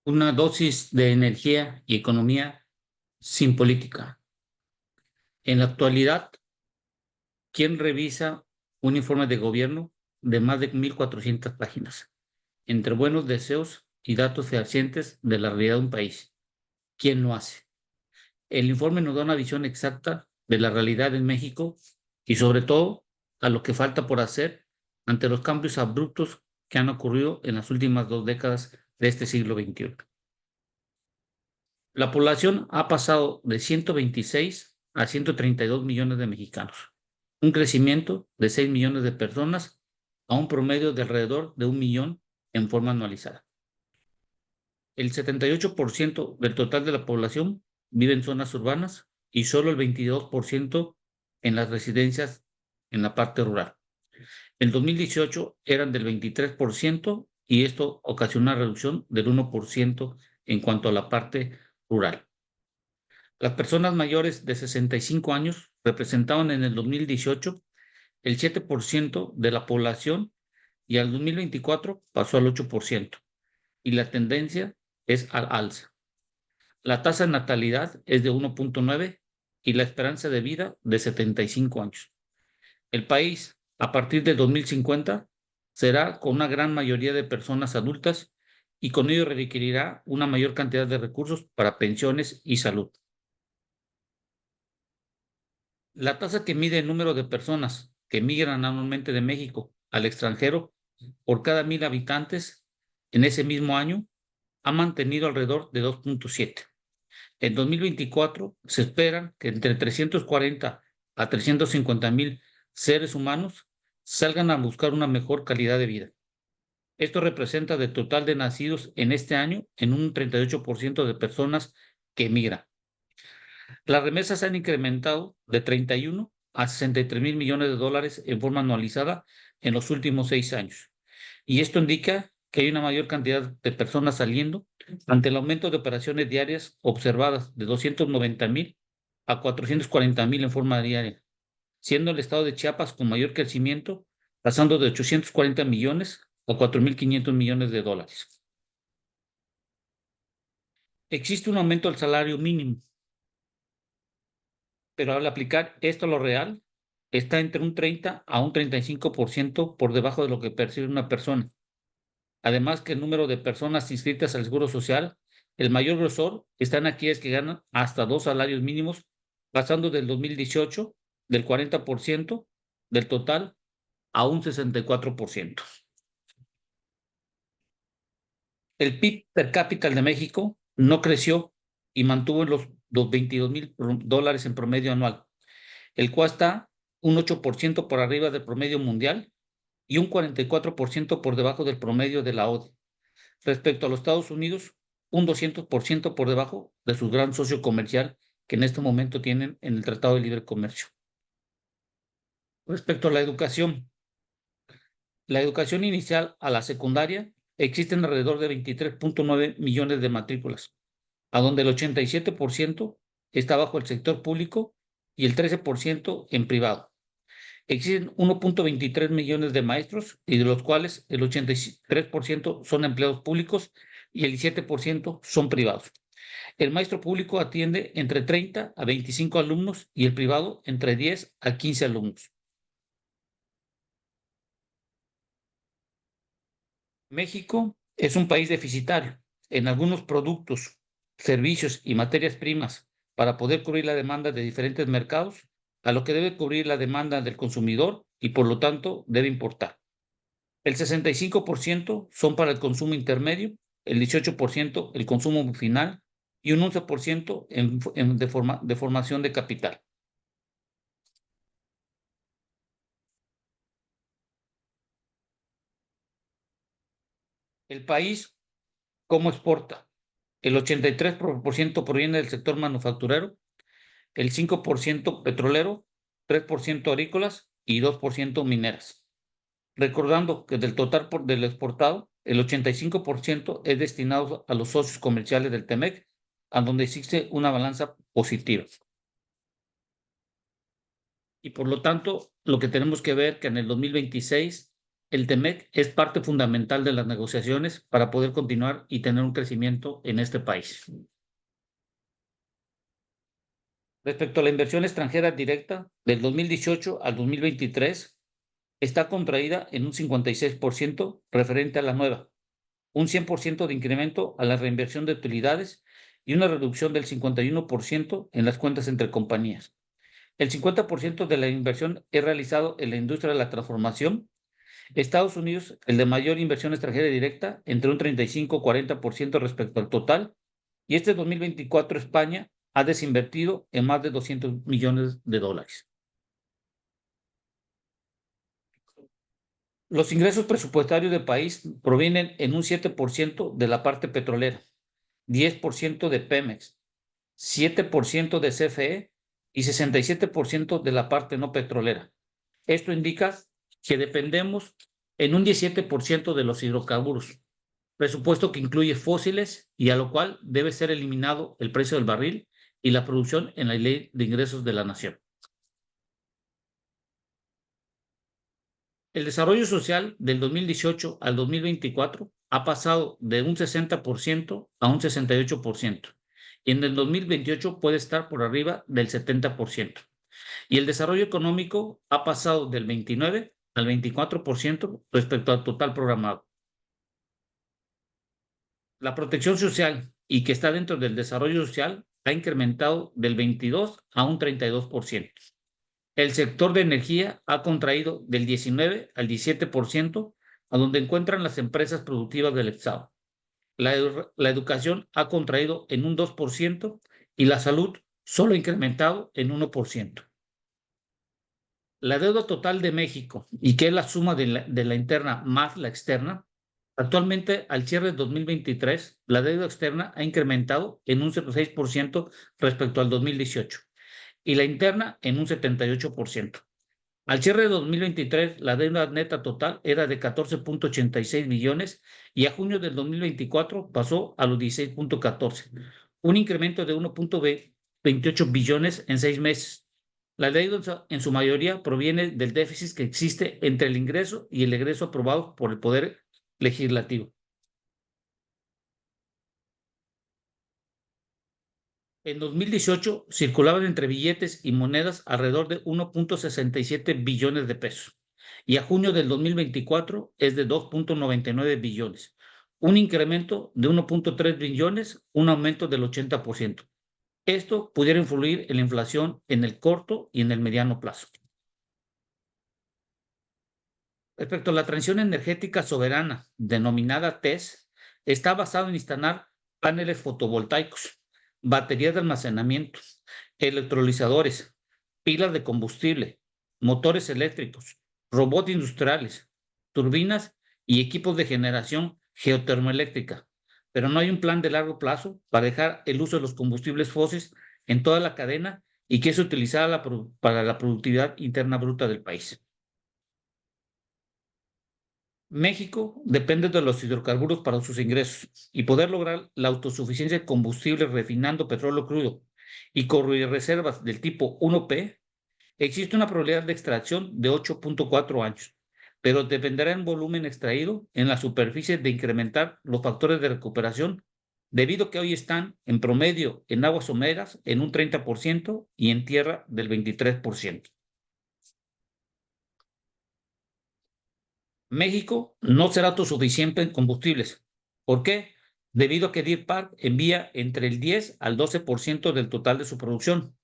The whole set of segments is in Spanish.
Una dosis de energía y economía sin política. En la actualidad, ¿quién revisa un informe de gobierno de más de 1,400 páginas, entre buenos deseos y datos fehacientes de la realidad de un país? ¿Quién lo hace? El informe nos da una visión exacta de la realidad en México y sobre todo a lo que falta por hacer ante los cambios abruptos que han ocurrido en las últimas 2 décadas de este siglo XXI. La población ha pasado de 126 a 132 millones de mexicanos, un crecimiento de 6 millones de personas a un promedio de alrededor de 1 millón en forma anualizada. El 78% del total de la población vive en zonas urbanas y solo el 22% en las residencias en la parte rural. En 2018 eran del 23% y esto ocasionó una reducción del 1% en cuanto a la parte rural. Las personas mayores de 65 años representaban en el 2018 el 7% de la población y al 2024 pasó al 8% y la tendencia es al alza. La tasa de natalidad es de 1.9 y la esperanza de vida de 75 años. El país, a partir de 2050, será con una gran mayoría de personas adultas y con ello requerirá una mayor cantidad de recursos para pensiones y salud. La tasa que mide el número de personas que migran anualmente de México al extranjero por cada 1,000 habitantes en ese mismo año ha mantenido alrededor de 2.7. En 2024 se esperan que entre 340 a 350,000 seres humanos salgan a buscar una mejor calidad de vida. Esto representa del total de nacidos en este año en un 38% de personas que emigran. Las remesas se han incrementado de 31 a 63 mil millones de dólares en forma anualizada en los últimos 6 años. Y esto indica que hay una mayor cantidad de personas saliendo ante el aumento de operaciones diarias observadas de 290,000 a 440,000 en forma diaria, siendo el estado de Chiapas con mayor crecimiento, pasando de 840 millones a 4,500 millones de dólares. Existe un aumento del salario mínimo, pero al aplicar esto a lo real, está entre un 30 a un 35% por debajo de lo que percibe una persona. Además que el número de personas inscritas al Seguro Social, el mayor grosor están aquellas que ganan hasta 2 salarios mínimos, pasando del 2018 del 40% del total a un 64%. El PIB per cápita de México no creció y mantuvo en los 22,000 dólares en promedio anual, el cual está un 8% por arriba del promedio mundial y un 44% por debajo del promedio de la OCDE. Respecto a los Estados Unidos, un 200% por debajo de su gran socio comercial que en este momento tienen en el Tratado de Libre Comercio. Respecto a la educación inicial a la secundaria, existen alrededor de 23.9 millones de matrículas, a donde el 87% está bajo el sector público y el 13% en privado. Existen 1.23 millones de maestros y de los cuales el 83% son empleados públicos y el 17% son privados. El maestro público atiende entre 30 a 25 alumnos y el privado entre 10 a 15 alumnos. México es un país deficitario en algunos productos, servicios y materias primas para poder cubrir la demanda de diferentes mercados, a lo que debe cubrir la demanda del consumidor y por lo tanto debe importar. El 65% son para el consumo intermedio, el 18% el consumo final y un 11% de formación de capital. El país, ¿cómo exporta? El 83% proviene del sector manufacturero, el 5% petrolero, 3% agrícolas y 2% mineras. Recordando que del total del exportado, el 85% es destinado a los socios comerciales del TEMEC, a donde existe una balanza positiva. Y por lo tanto, lo que tenemos que ver que en el 2026 El TEMEC es parte fundamental de las negociaciones para poder continuar y tener un crecimiento en este país. Respecto a la inversión extranjera directa, del 2018 al 2023, está contraída en un 56% referente a la nueva, un 100% de incremento a la reinversión de utilidades y una reducción del 51% en las cuentas entre compañías. El 50% de la inversión es realizado en la industria de la transformación. Estados Unidos, el de mayor inversión extranjera directa, entre un 35 y 40% respecto al total. Y este 2024 España ha desinvertido en más de 200 millones de dólares. Los ingresos presupuestarios del país provienen en un 7% de la parte petrolera, 10% de Pemex, 7% de CFE y 67% de la parte no petrolera. Esto indica que dependemos en un 17% de los hidrocarburos, presupuesto que incluye fósiles y a lo cual debe ser eliminado el precio del barril y la producción en la ley de ingresos de la nación. El desarrollo social del 2018 al 2024 ha pasado de un 60% a un 68%, y en el 2028 puede estar por arriba del 70%. Y el desarrollo económico ha pasado del 29 al 24% respecto al total programado. La protección social y que está dentro del desarrollo social ha incrementado del 22 a un 32%. El sector de energía ha contraído del 19 al 17%, a donde encuentran las empresas productivas del Estado. La educación ha contraído en un 2% y la salud solo ha incrementado en 1%. La deuda total de México, y que es la suma de la interna más la externa, actualmente al cierre de 2023, la deuda externa ha incrementado en un 6% respecto al 2018 y la interna en un 78%. Al cierre de 2023, la deuda neta total era de 14.86 billones y a junio del 2024 pasó a los 16.14, un incremento de 1.28 billones en 6 meses. La deuda en su mayoría proviene del déficit que existe entre el ingreso y el egreso aprobado por el Poder Legislativo. En 2018 circulaban entre billetes y monedas alrededor de 1.67 billones de pesos y a junio del 2024 es de 2.99 billones, un incremento de 1.3 billones, un aumento del 80%. Esto pudiera influir en la inflación en el corto y en el mediano plazo. Respecto a la transición energética soberana, denominada TES, está basado en instalar paneles fotovoltaicos, baterías de almacenamiento, electrolizadores, pilas de combustible, motores eléctricos, robots industriales, turbinas y equipos de generación geotermoeléctrica. Pero no hay un plan de largo plazo para dejar el uso de los combustibles fósiles en toda la cadena y que es utilizada para la productividad interna bruta del país. México depende de los hidrocarburos para sus ingresos y poder lograr la autosuficiencia de combustible refinando petróleo crudo y con reservas del tipo 1P, existe una probabilidad de extracción de 8.4 años, pero dependerá en volumen extraído en la superficie de incrementar los factores de recuperación, debido a que hoy están en promedio en aguas someras en un 30% y en tierra del 23%. México no será autosuficiente en combustibles. ¿Por qué? Debido a que Deer Park envía entre el 10 al 12% del total de su producción.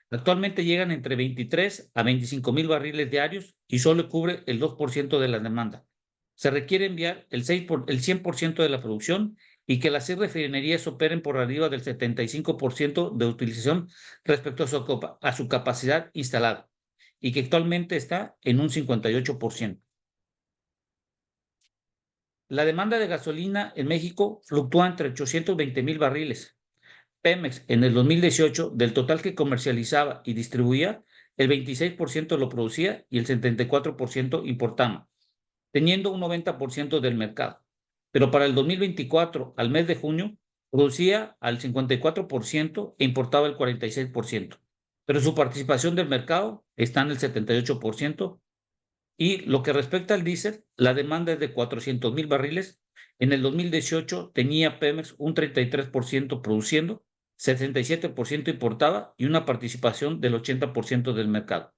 Actualmente llegan entre 23 a 25 mil barriles diarios y solo cubre el 2% de la demanda. Se requiere enviar el 100% de la producción y que las 6 refinerías operen por arriba del 75% de utilización respecto a su capacidad instalada y que actualmente está en un 58%. La demanda de gasolina en México fluctúa entre 820 mil barriles. Pemex en el 2018, del total que comercializaba y distribuía, el 26% lo producía y el 74% importaba, teniendo un 90% del mercado. Pero para el 2024, al mes de junio, producía al 54% e importaba el 46%. Pero su participación del mercado está en el 78%. Y lo que respecta al diésel, la demanda es de 400,000 barriles. En el 2018 tenía Pemex un 33% produciendo, 67% importaba y una participación del 80% del mercado.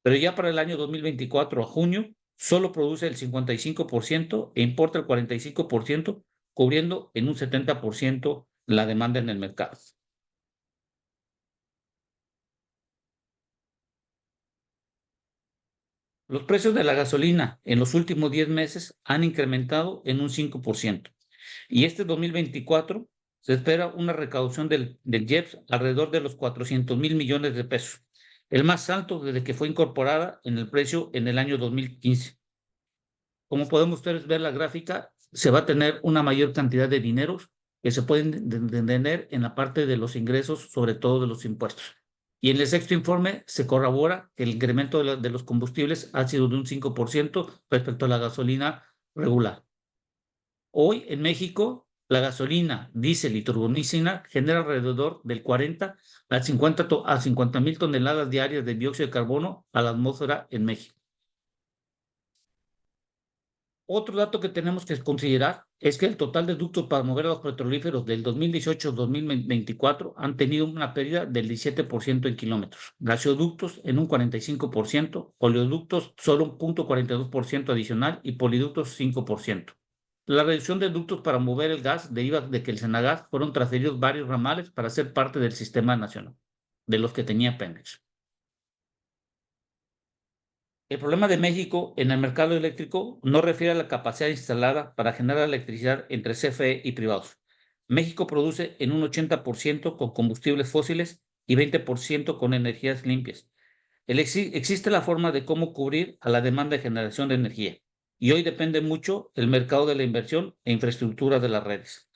Pero ya para el año 2024 a junio solo produce el 55% e importa el 45%, cubriendo en un 70% la demanda en el mercado. Los precios de la gasolina en los últimos 10 meses han incrementado en un 5%. Y este 2024 se espera una recaudación del IEPS alrededor de los 400,000 millones de pesos, el más alto desde que fue incorporada en el precio en el año 2015. Como podemos ustedes ver la gráfica, se va a tener una mayor cantidad de dineros que se pueden tener en la parte de los ingresos, sobre todo de los impuestos. Y en el sexto informe se corrobora que el incremento de los combustibles ha sido de un 5% respecto a la gasolina regular. Hoy en México, la gasolina, diésel y turbonísina genera alrededor del 40 a 50,000 toneladas diarias de dióxido de carbono a la atmósfera en México. Otro dato que tenemos que considerar es que el total de ductos para mover a los petrolíferos del 2018 al 2024 han tenido una pérdida del 17% en kilómetros, gasoductos en un 45%, oleoductos solo un 0,42% adicional y poliductos 5%. La reducción de ductos para mover el gas deriva de que el Senagas fueron transferidos varios ramales para ser parte del sistema nacional, de los que tenía Pemex. El problema de México en el mercado eléctrico no refiere a la capacidad instalada para generar electricidad entre CFE y privados. México produce en un 80% con combustibles fósiles y 20% con energías limpias. Existe la forma de cómo cubrir a la demanda de generación de energía y hoy depende mucho el mercado de la inversión e infraestructura de las redes.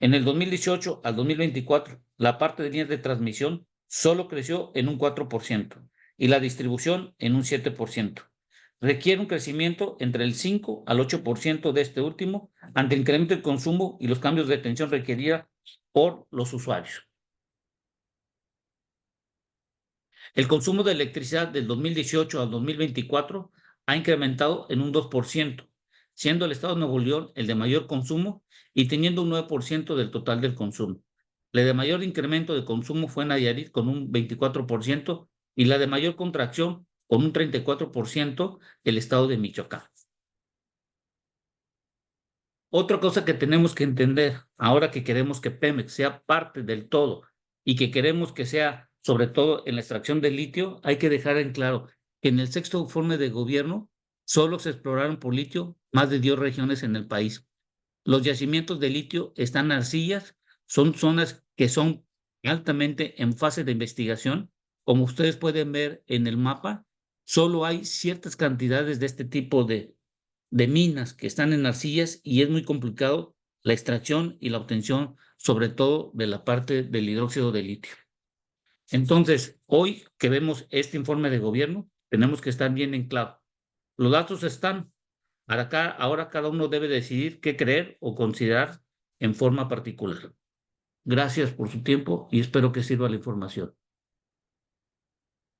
En el 2018 al 2024, la parte de líneas de transmisión solo creció en un 4% y la distribución en un 7%. Requiere un crecimiento entre el 5 al 8% de este último ante el incremento del consumo y los cambios de atención requerida por los usuarios. El consumo de electricidad del 2018 al 2024 ha incrementado en un 2%, siendo el estado de Nuevo León el de mayor consumo y teniendo un 9% del total del consumo. La de mayor incremento de consumo fue Nayarit con un 24% y la de mayor contracción con un 34% el estado de Michoacán. Otra cosa que tenemos que entender ahora que queremos que Pemex sea parte del todo y que queremos que sea, sobre todo en la extracción de litio, hay que dejar en claro que en el sexto informe de gobierno solo se exploraron por litio más de 10 regiones en el país. Los yacimientos de litio están en arcillas, son zonas que son altamente en fase de investigación. Como ustedes pueden ver en el mapa, solo hay ciertas cantidades de este tipo de minas que están en arcillas y es muy complicado la extracción y la obtención, sobre todo de la parte del hidróxido de litio. Entonces, hoy que vemos este informe de gobierno, tenemos que estar bien en claro. Los datos están. Ahora cada uno debe decidir qué creer o considerar en forma particular. Gracias por su tiempo y espero que sirva la información.